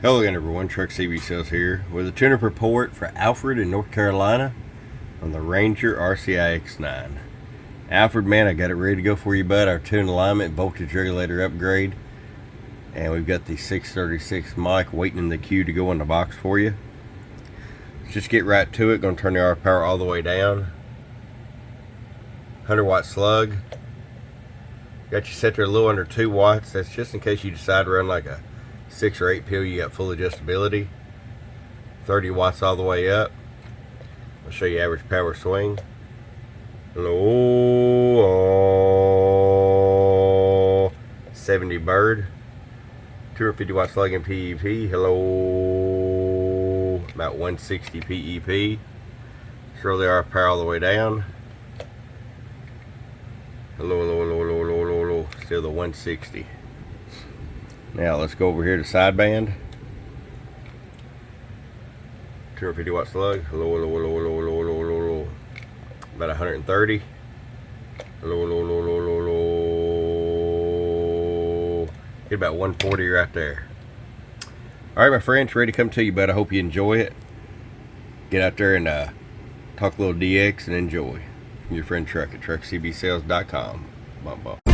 Hello again everyone, Truck CB Sales here with a tune-up report for Alfred in North Carolina on the Ranger RCI X9. Alfred, man, I got it ready to go for you, bud. Our tune alignment, voltage regulator upgrade, and we've got the 636 mic waiting in the queue to go in the box for you. Let's just get right to it. Going to turn the RF power all the way down. 100 watt slug. Got you set there a little under 2 watts. That's just in case you decide to run like a 6 or 8 pill. You got full adjustability. 30 watts all the way up. I'll show you average power swing. Hello, 70 bird. 250 watt slug in PEP. Hello, about 160 PEP. Throw the RF power all the way down. Hello, hello, hello, hello, hello, hello, hello. Still the 160. Now let's go over here to sideband. 250 watt slug. Hello, hello, hello, hello, hello, hello, hello, hello. About 130. Hello, hello, hello, hello, hello, hello. Get about 140 right there. Alright, my friends, ready to come to you, bud. I hope you enjoy it. Get out there and talk a little DX and enjoy. From your friend Truck at truckcbsales.com. Bump, bump.